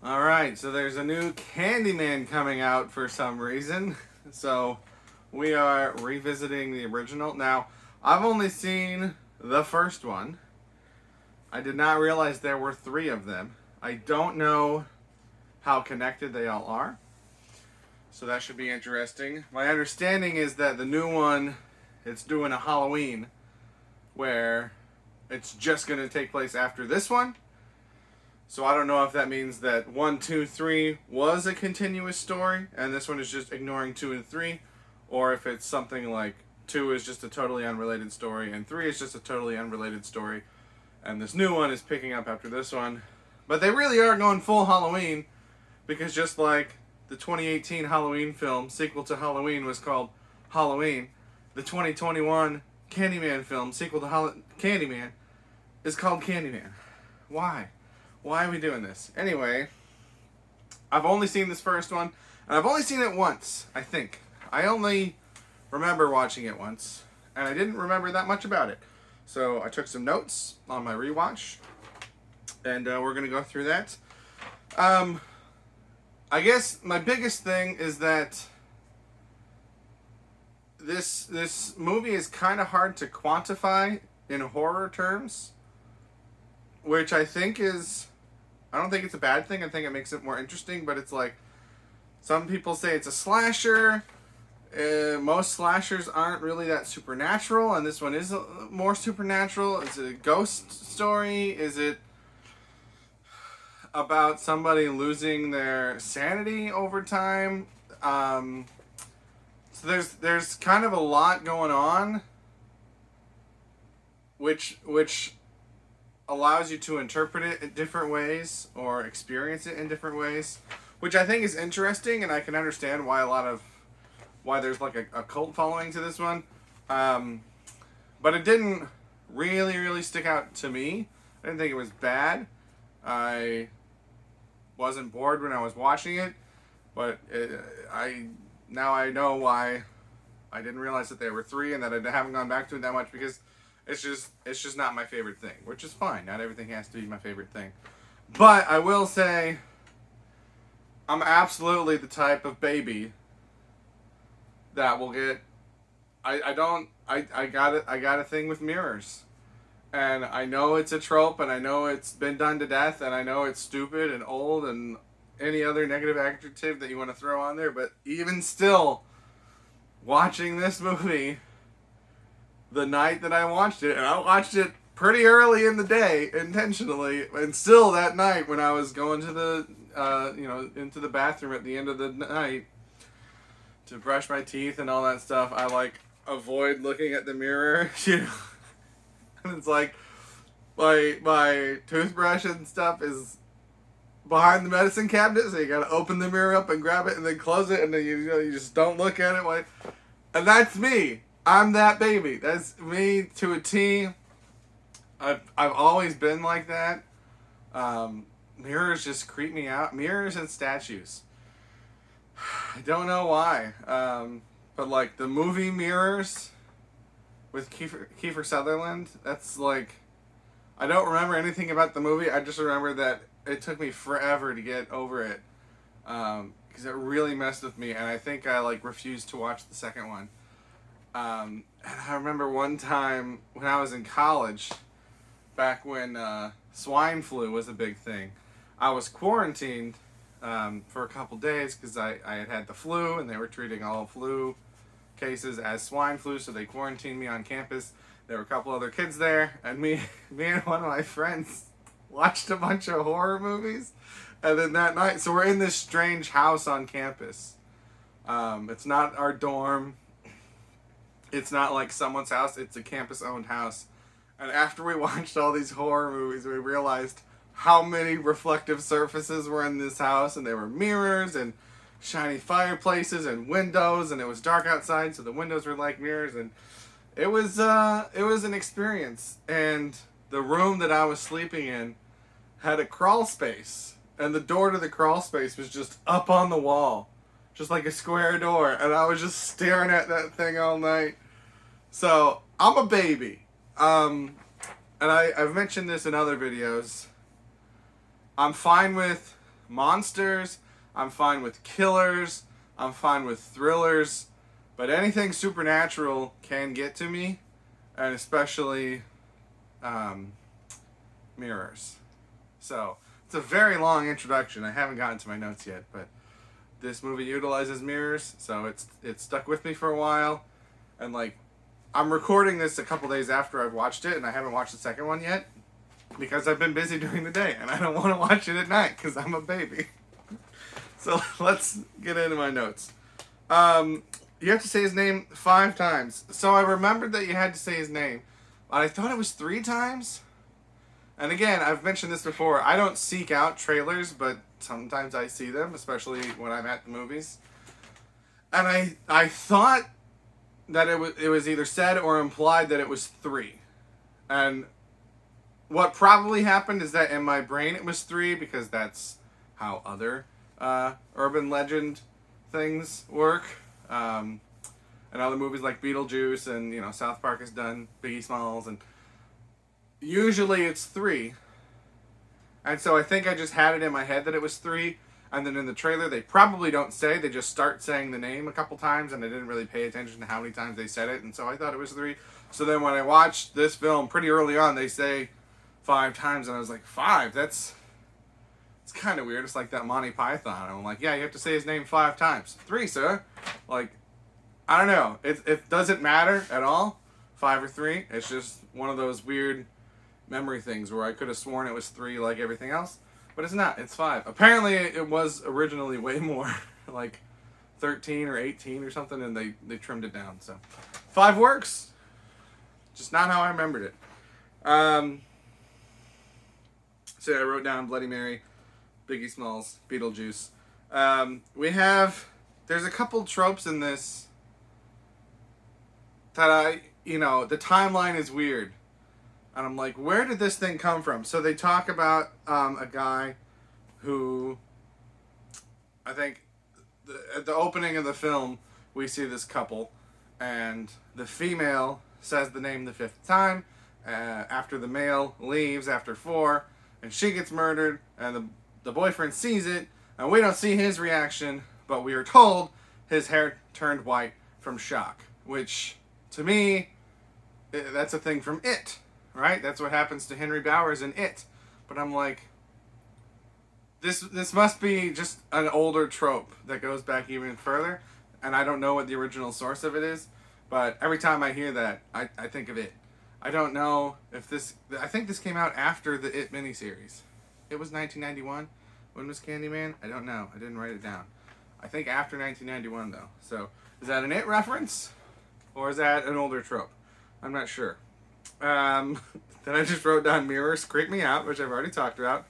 Alright, so there's a new Candyman coming out for some reason. So we are revisiting the original. Now, I've only seen the first one. I did not realize there were three of them. I don't know how connected they all are. So that should be interesting. My understanding is that the new one, it's doing a Halloween where it's just going to take place after this one. So I don't know if that means that 1, 2, 3 was a continuous story, and this one is just ignoring 2 and 3, or if it's something like 2 is just a totally unrelated story, and 3 is just a totally unrelated story, and this new one is picking up after this one. But they really are going full Halloween, because just like the 2018 Halloween film, sequel to Halloween, was called Halloween, the 2021 Candyman film, sequel to Candyman, is called Candyman. Why? Why are we doing this? Anyway, I've only seen this first one, and I've only seen it once, I think. I only remember watching it once, and I didn't remember that much about it. So I took some notes on my rewatch, and we're going to go through that. I guess my biggest thing is that this movie is kind of hard to quantify in horror terms, which I think is... I don't think it's a bad thing. I think it makes it more interesting, but it's like some people say it's a slasher. Most slashers aren't really that supernatural, and this one is more supernatural. Is it a ghost story? Is it about somebody losing their sanity over time? So there's kind of a lot going on, which allows you to interpret it in different ways or experience it in different ways, which I think is interesting, and I can understand why there's like a cult following to this one. But it didn't really stick out to me. I didn't think it was bad. I wasn't bored when I was watching it, but now I know why I didn't realize that there were three and that I haven't gone back to it that much, because it's just not my favorite thing, which is fine. Not everything has to be my favorite thing. But I will say, I'm absolutely the type of baby that will get... I got a thing with mirrors. And I know it's a trope, and I know it's been done to death, and I know it's stupid and old and any other negative adjective that you want to throw on there, but even still, watching this movie... the night that I watched it, and I watched it pretty early in the day, intentionally, and still that night when I was going to the, into the bathroom at the end of the night to brush my teeth and all that stuff, I, avoid looking at the mirror, and it's like, my toothbrush and stuff is behind the medicine cabinet, so you gotta open the mirror up and grab it and then close it, and then you just don't look at it, and that's me. I'm that baby. That's me to a T. I've always been like that. Mirrors just creep me out. Mirrors and statues. I don't know why. But like the movie Mirrors with Kiefer Sutherland, that's like... I don't remember anything about the movie. I just remember that it took me forever to get over it. Because it really messed with me. And I think I refused to watch the second one. And I remember one time when I was in college, back when swine flu was a big thing, I was quarantined for a couple days because I had the flu, and they were treating all flu cases as swine flu, so they quarantined me on campus. There were a couple other kids there, and me and one of my friends watched a bunch of horror movies, and then that night, so we're in this strange house on campus. It's not our dorm. It's not like someone's house, it's a campus-owned house. And after we watched all these horror movies, we realized how many reflective surfaces were in this house, and there were mirrors and shiny fireplaces and windows, and it was dark outside, so the windows were like mirrors, and it was an experience. And the room that I was sleeping in had a crawl space, and the door to the crawl space was just up on the wall. Just like a square door, and I was just staring at that thing all night. So, I'm a baby. And I've mentioned this in other videos. I'm fine with monsters. I'm fine with killers. I'm fine with thrillers. But anything supernatural can get to me, and especially mirrors. So, it's a very long introduction. I haven't gotten to my notes yet, but this movie utilizes mirrors, so it's stuck with me for a while. And like, I'm recording this a couple days after I've watched it, and I haven't watched the second one yet because I've been busy during the day, and I don't want to watch it at night because I'm a baby. So let's get into my notes. You have to say his name 5 times. So I remembered that you had to say his name, but I thought it was 3 times. And again, I've mentioned this before. I don't seek out trailers, but sometimes I see them, especially when I'm at the movies. And I thought that it was either said or implied that it was 3. And what probably happened is that in my brain it was 3 because that's how other urban legend things work. And other movies like Beetlejuice and, South Park has done Biggie Smalls, and usually it's 3. And so I think I just had it in my head that it was 3. And then in the trailer, they probably don't say. They just start saying the name a couple times, and I didn't really pay attention to how many times they said it. And so I thought it was 3. So then when I watched this film pretty early on, they say 5 times, and I was like, 5? It's kind of weird. It's like that Monty Python. I'm like, yeah, you have to say his name 5 times. 3, sir. Like, I don't know. It doesn't matter at all, 5 or 3. It's just one of those weird memory things where I could have sworn it was 3 like everything else, but it's not. It's 5. Apparently it was originally way more, like 13 or 18 or something, and they trimmed it down. So 5 works, just not how I remembered it. So I wrote down Bloody Mary, Biggie Smalls, Beetlejuice. There's a couple tropes in this that the timeline is weird. And I'm like, where did this thing come from? So they talk about a guy who, I think, at the opening of the film, we see this couple, and the female says the name the 5th time, after the male leaves after 4, and she gets murdered, and the boyfriend sees it, and we don't see his reaction, but we are told his hair turned white from shock, which, to me, that's a thing from It. Right? That's what happens to Henry Bowers in It. But I'm like, this must be just an older trope that goes back even further. And I don't know what the original source of it is. But every time I hear that, I think of It. I don't know if I think this came out after the It miniseries. It was 1991. When was Candyman? I don't know. I didn't write it down. I think after 1991, though. So, is that an It reference? Or is that an older trope? I'm not sure. Then I just wrote down mirrors creep me out, which I've already talked about.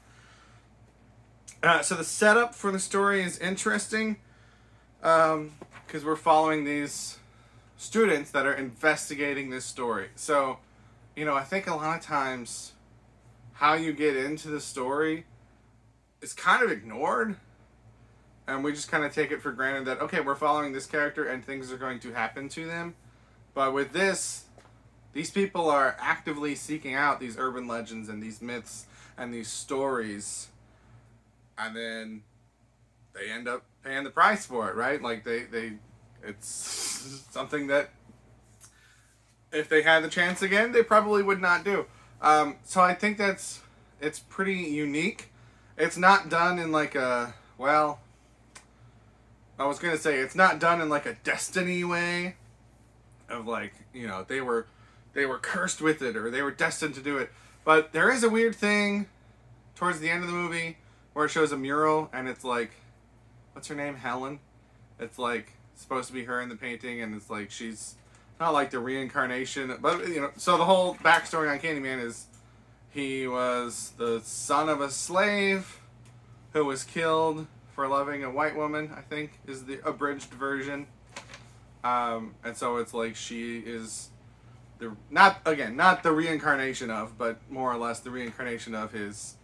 So the setup for the story is interesting because we're following these students that are investigating this story. So, I think a lot of times how you get into the story is kind of ignored, and we just kind of take it for granted that, okay, we're following this character and things are going to happen to them. But with this, these people are actively seeking out these urban legends and these myths and these stories, and then they end up paying the price for it, right? Like it's something that if they had the chance again, they probably would not do. So I think it's pretty unique. It's not done in like I was gonna say it's not done in like a Destiny way of like, they were cursed with it, or they were destined to do it. But there is a weird thing towards the end of the movie where it shows a mural, and it's like, what's her name? Helen? It's like supposed to be her in the painting, and it's like she's not like the reincarnation. But, so the whole backstory on Candyman is he was the son of a slave who was killed for loving a white woman, I think, is the abridged version. And so it's like she is not the reincarnation of, but more or less the reincarnation of his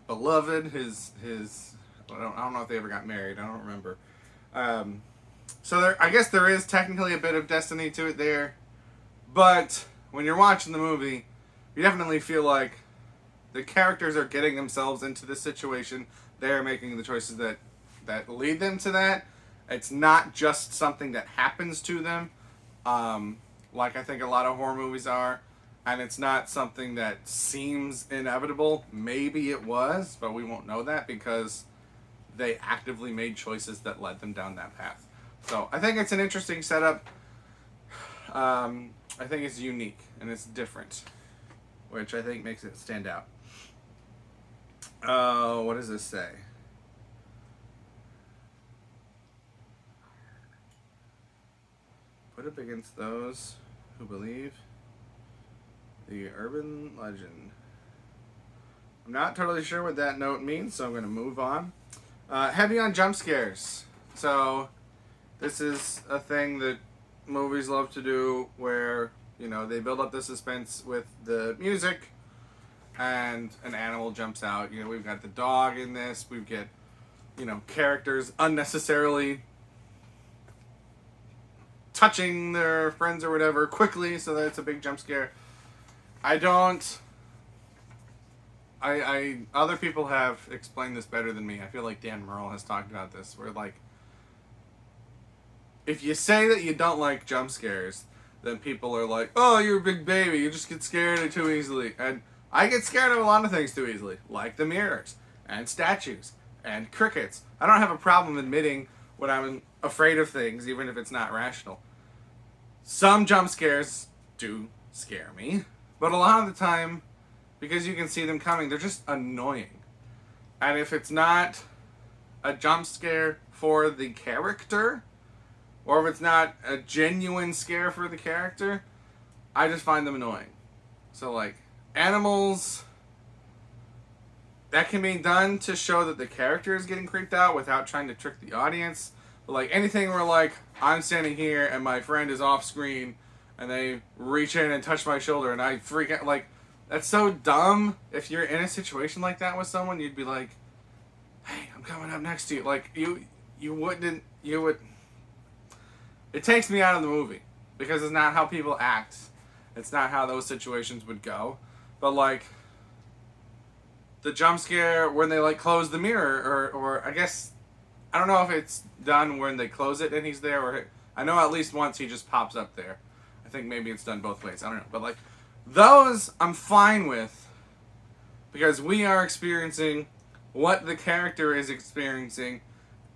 beloved, his I don't know if they ever got married. I don't remember. So I guess there is technically a bit of destiny to it there, but when you're watching the movie, you definitely feel like The characters are getting themselves into this situation. They're making the choices that lead them to that. It's not just something that happens to them, like I think a lot of horror movies are. And it's not something that seems inevitable. Maybe it was, but we won't know that because they actively made choices that led them down that path. So I think it's an interesting setup. I think it's unique and it's different, which I think makes it stand out. What does this say? Put up against those who believe the urban legend. I'm not totally sure what that note means, so I'm going to move on. Heavy on jump scares. So this is a thing that movies love to do where, you know, they build up the suspense with the music and an animal jumps out. You know, we've got the dog in this. We get, you know, characters unnecessarily touching their friends or whatever quickly so that it's a big jump scare. Other people have explained this better than me. I feel like Dan Merle has talked about this, where like, if you say that you don't like jump scares, then people are like, oh, you're a big baby, you just get scared too easily. And I get scared of a lot of things too easily, like the mirrors, and statues, and crickets. I don't have a problem admitting when I'm afraid of things, even if it's not rational. Some jump scares do scare me, but a lot of the time, because you can see them coming, they're just annoying. And if it's not a jump scare for the character, or if it's not a genuine scare for the character, I just find them annoying. So like, animals, that can be done to show that the character is getting creeped out without trying to trick the audience. But like anything where like, I'm standing here and my friend is off screen and they reach in and touch my shoulder and I freak out, like, that's so dumb. If you're in a situation like that with someone, you'd be like, hey, I'm coming up next to you. Like, you would... It takes me out of the movie because it's not how people act. It's not how those situations would go. But like, the jump scare when they like close the mirror, or I guess, I don't know if it's done when they close it and he's there, or I know at least once he just pops up there. I think maybe it's done both ways. I don't know. But like, those I'm fine with because we are experiencing what the character is experiencing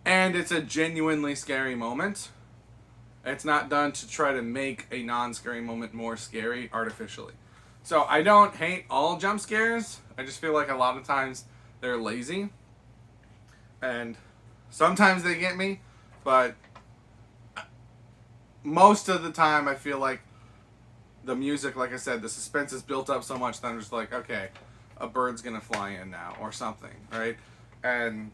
and it's a genuinely scary moment. It's not done to try to make a non-scary moment more scary artificially. So I don't hate all jump scares. I just feel like a lot of times they're lazy. And sometimes they get me, but most of the time I feel like the music, like I said, the suspense is built up so much that I'm just like, okay, a bird's gonna fly in now or something, right? And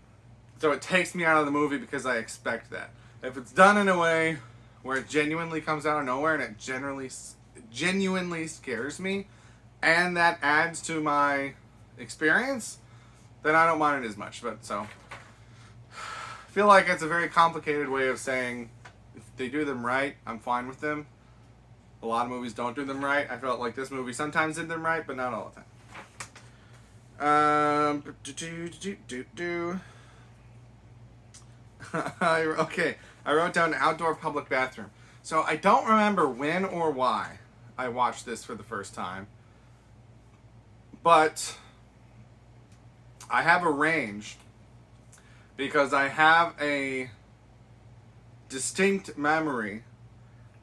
so it takes me out of the movie because I expect that. If it's done in a way where it genuinely comes out of nowhere and it genuinely scares me, and that adds to my experience, then I don't mind it as much. But so, I feel like it's a very complicated way of saying if they do them right, I'm fine with them. A lot of movies don't do them right. I felt like this movie sometimes did them right, but not all the time. Okay, I wrote down outdoor public bathroom. So I don't remember when or why I watched this for the first time. But I have a range because I have a distinct memory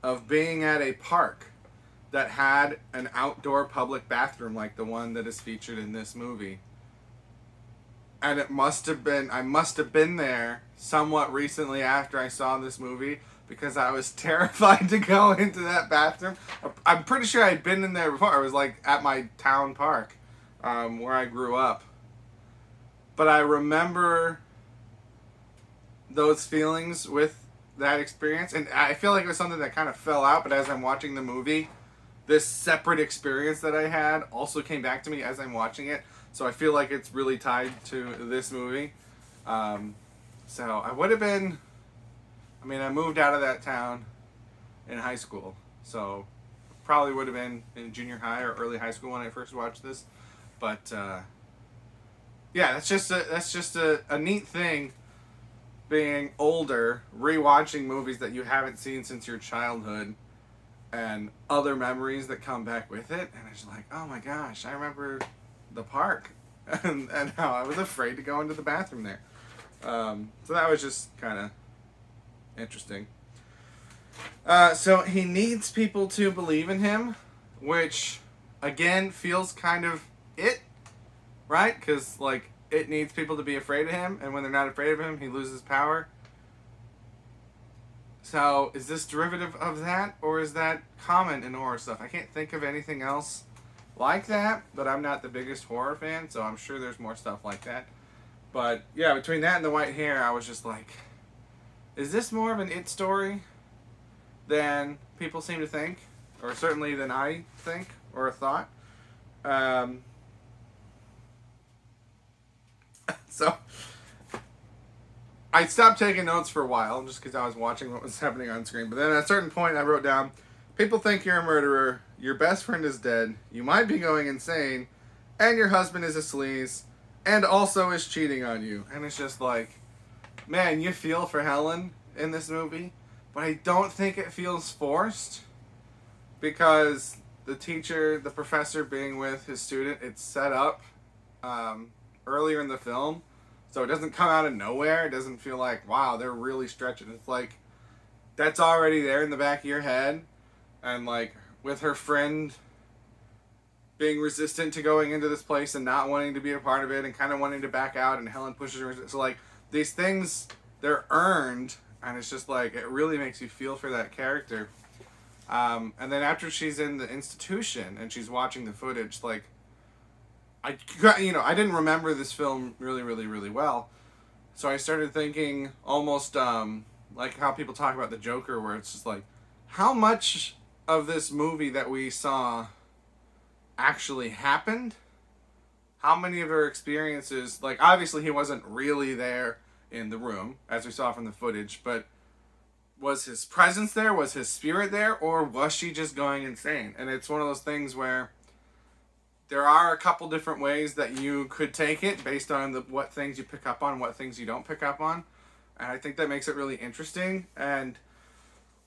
of being at a park that had an outdoor public bathroom like the one that is featured in this movie. And I must have been there somewhat recently after I saw this movie because I was terrified to go into that bathroom. I'm pretty sure I'd been in there before. I was like at my town park where I grew up. But I remember those feelings with that experience, and I feel like it was something that kind of fell out, but as I'm watching the movie, this separate experience that I had also came back to me as I'm watching it, so I feel like it's really tied to this movie. So I would have been, I moved out of that town in high school, so probably would have been in junior high or early high school when I first watched this, But yeah, that's just a neat thing. Being older, rewatching movies that you haven't seen since your childhood, and other memories that come back with it, and it's like, oh my gosh, I remember the park, and how I was afraid to go into the bathroom there. So that was just kind of interesting. So he needs people to believe in him, which again feels kind of it, right? Because like it needs people to be afraid of him, and when they're not afraid of him, he loses power. So is this derivative of that, or is that common in horror stuff? I can't think of anything else like that, but I'm not the biggest horror fan, so I'm sure there's more stuff like that. But yeah, between that and the white hair, I was just like, is this more of an it story than people seem to think, or certainly than I think or thought? Um, so I stopped taking notes for a while just because I was watching what was happening on screen. But then at a certain point, I wrote down, people think you're a murderer, your best friend is dead, you might be going insane, and your husband is a sleaze, and also is cheating on you. And it's just like, man, you feel for Helen in this movie, but I don't think it feels forced, because the professor being with his student, it's set up earlier in the film. So it doesn't come out of nowhere. It doesn't feel like, wow, they're really stretching. It's like, that's already there in the back of your head. And like, with her friend being resistant to going into this place and not wanting to be a part of it and kind of wanting to back out, and Helen pushes her. So like, these things, they're earned. And it's just like, it really makes you feel for that character. And then after she's in the institution and she's watching the footage, like, I didn't remember this film really, really, really well. So I started thinking almost like how people talk about the Joker, where it's just like, how much of this movie that we saw actually happened? How many of her experiences, like, obviously he wasn't really there in the room, as we saw from the footage, but was his presence there? Was his spirit there? Or was she just going insane? And it's one of those things where there are a couple different ways that you could take it based on what things you pick up on, what things you don't pick up on. And I think that makes it really interesting. And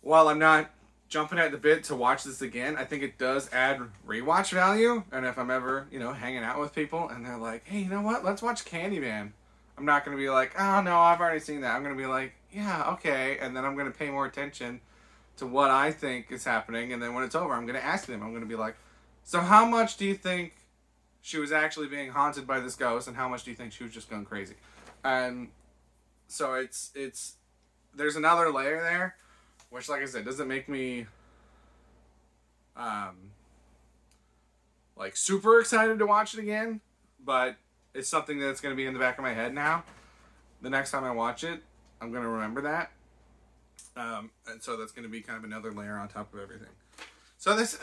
while I'm not jumping at the bit to watch this again, I think it does add rewatch value. And if I'm ever, hanging out with people and they're like, hey, you know what? Let's watch Candyman. I'm not going to be like, oh, no, I've already seen that. I'm going to be like, yeah, okay. And then I'm going to pay more attention to what I think is happening. And then when it's over, I'm going to ask them. I'm going to be like, so how much do you think she was actually being haunted by this ghost, and how much do you think she was just going crazy? And so it's there's another layer there, which, like I said, doesn't make me like super excited to watch it again, but it's something that's going to be in the back of my head now. The next time I watch it, I'm going to remember that. And so that's going to be kind of another layer on top of everything. So this,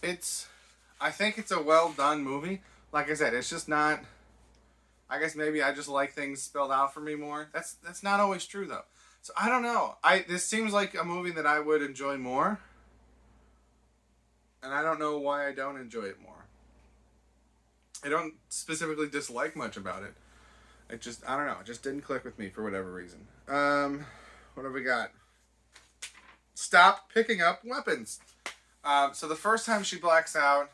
it's I think it's a well done movie. Like I said, it's just not. I guess maybe I just like things spelled out for me more. That's not always true though. So I don't know. This seems like a movie that I would enjoy more, and I don't know why I don't enjoy it more. I don't specifically dislike much about it. It just, I don't know. It just didn't click with me for whatever reason. What have we got? Stop picking up weapons. So the first time she blacks out,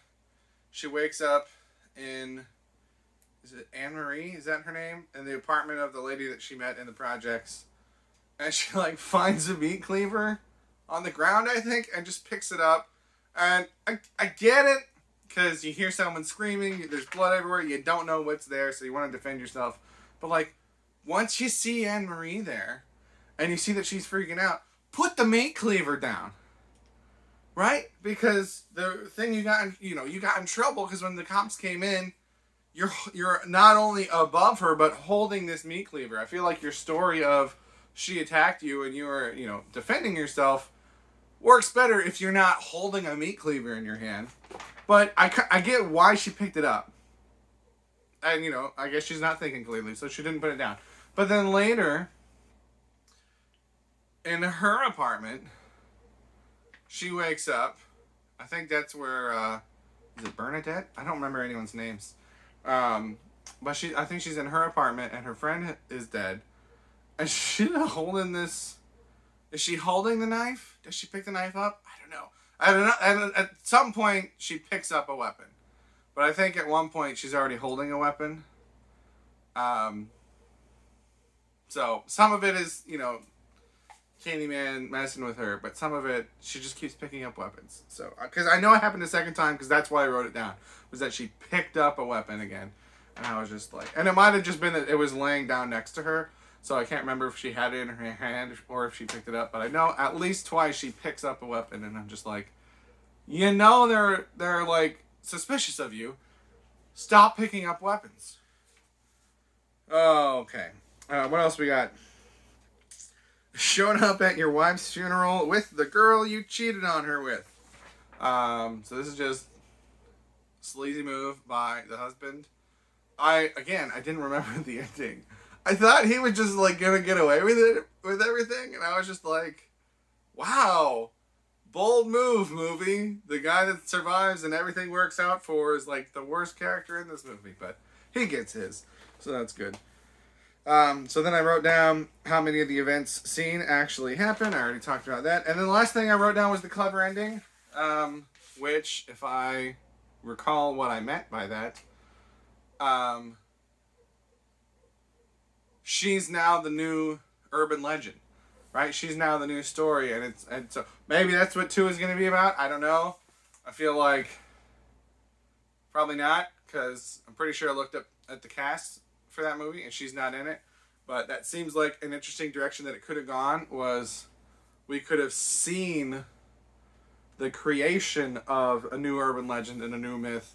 she wakes up in, is it Anne-Marie? Is that her name? In the apartment of the lady that she met in the projects. And she, like, finds a meat cleaver on the ground, I think, and just picks it up. And I get it, because you hear someone screaming, there's blood everywhere, you don't know what's there, so you want to defend yourself. But, like, once you see Anne-Marie there, and you see that she's freaking out, put the meat cleaver down. Right? Because the thing you got in trouble because when the cops came in, you're not only above her, but holding this meat cleaver. I feel like your story of she attacked you and you were, defending yourself works better if you're not holding a meat cleaver in your hand. But I get why she picked it up. And, I guess she's not thinking clearly, so she didn't put it down. But then later, in her apartment, she wakes up. I think that's where is it Bernadette? I don't remember anyone's names. Um, but I think she's in her apartment, and her friend is dead, and she's holding this. Is she holding the knife? Does she pick the knife up? I don't know. I don't know. And at some point, she picks up a weapon, but I think at one point she's already holding a weapon. Um, so some of it is, Candyman messing with her, but some of it, she just keeps picking up weapons. So, because I know it happened the second time, because that's why I wrote it down, was that she picked up a weapon again. And I was just like, and it might have just been that it was laying down next to her, so I can't remember if she had it in her hand or if she picked it up, but I know at least twice she picks up a weapon, and I'm just like, they're like, suspicious of you. Stop picking up weapons. Oh, okay. What else we got? Showing up at your wife's funeral with the girl you cheated on her with. So this is just sleazy move by the husband. I didn't remember the ending. I thought he was just like gonna get away with it, with everything, and I was just like, wow, bold move, movie. The guy that survives and everything works out for is like the worst character in this movie, but he gets his, so that's good. So then I wrote down how many of the events seen actually happened. I already talked about that. And then the last thing I wrote down was the clever ending, which, if I recall what I meant by that, she's now the new urban legend, right? She's now the new story, and so maybe that's what 2 is going to be about. I don't know. I feel like probably not, because I'm pretty sure I looked up at the cast for that movie, and she's not in it. But that seems like an interesting direction that it could have gone, was we could have seen the creation of a new urban legend and a new myth,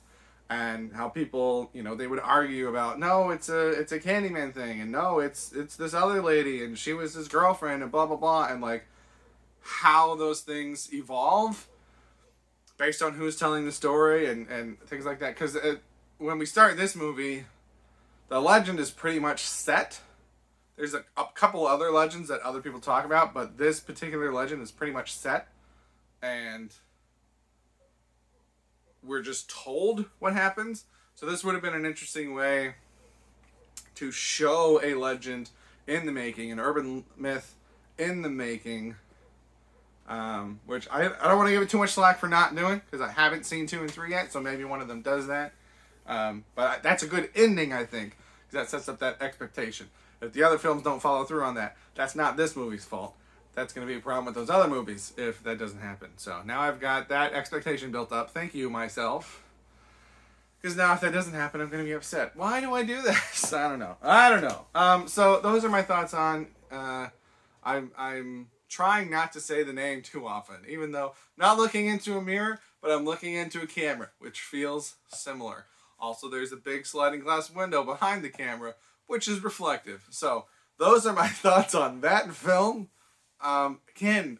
and how people, they would argue about, no, it's a Candyman thing, and no, it's this other lady, and she was his girlfriend, and blah, blah, blah, and like how those things evolve based on who's telling the story and things like that. Because when we start this movie, the legend is pretty much set. There's a couple other legends that other people talk about, but this particular legend is pretty much set. And we're just told what happens. So this would have been an interesting way to show a legend in the making, an urban myth in the making. Which I don't want to give it too much slack for not doing, because I haven't seen 2 and 3 yet, so maybe one of them does that. But that's a good ending, I think, because that sets up that expectation. If the other films don't follow through on that, that's not this movie's fault. That's going to be a problem with those other movies if that doesn't happen. So now I've got that expectation built up. Thank you, myself. Because now if that doesn't happen, I'm going to be upset. Why do I do this? I don't know. So those are my thoughts on... I'm trying not to say the name too often, even though not looking into a mirror, but I'm looking into a camera, which feels similar. Also, there's a big sliding glass window behind the camera, which is reflective. So those are my thoughts on that film. Again,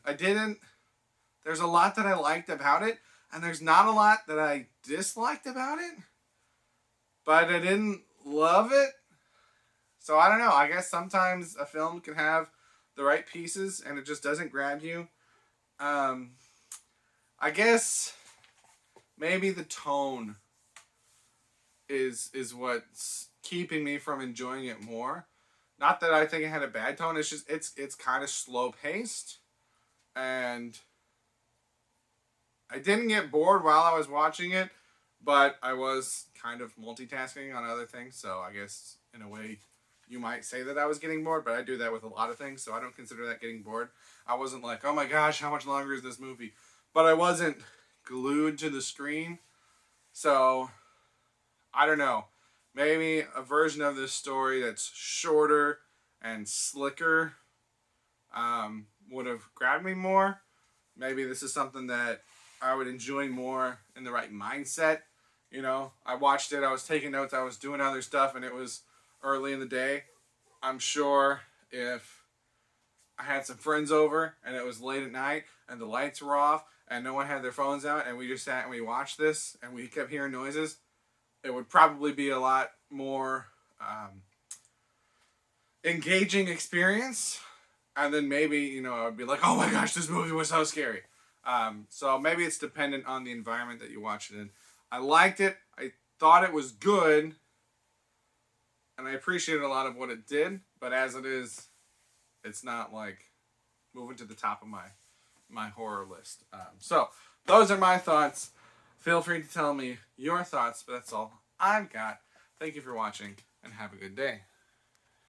there's a lot that I liked about it, and there's not a lot that I disliked about it, but I didn't love it. So I don't know. I guess sometimes a film can have the right pieces and it just doesn't grab you. I guess maybe the tone is what's keeping me from enjoying it more. Not that I think it had a bad tone, it's just it's kind of slow paced, and I didn't get bored while I was watching it, but I was kind of multitasking on other things, so I guess in a way you might say that I was getting bored, but I do that with a lot of things, so I don't consider that getting bored. I wasn't like, oh my gosh, how much longer is this movie? But I wasn't glued to the screen, so I don't know. Maybe a version of this story that's shorter and slicker would have grabbed me more. Maybe this is something that I would enjoy more in the right mindset. I watched it, I was taking notes, I was doing other stuff, and it was early in the day. I'm sure if I had some friends over and it was late at night and the lights were off and no one had their phones out and we just sat and we watched this and we kept hearing noises, it would probably be a lot more engaging experience. And then maybe, I'd be like, oh my gosh, this movie was so scary. So maybe it's dependent on the environment that you watch it in. I liked it. I thought it was good. And I appreciated a lot of what it did. But as it is, it's not like moving to the top of my horror list. So those are my thoughts. Feel free to tell me your thoughts. But that's all I've got. Thank you for watching and have a good day.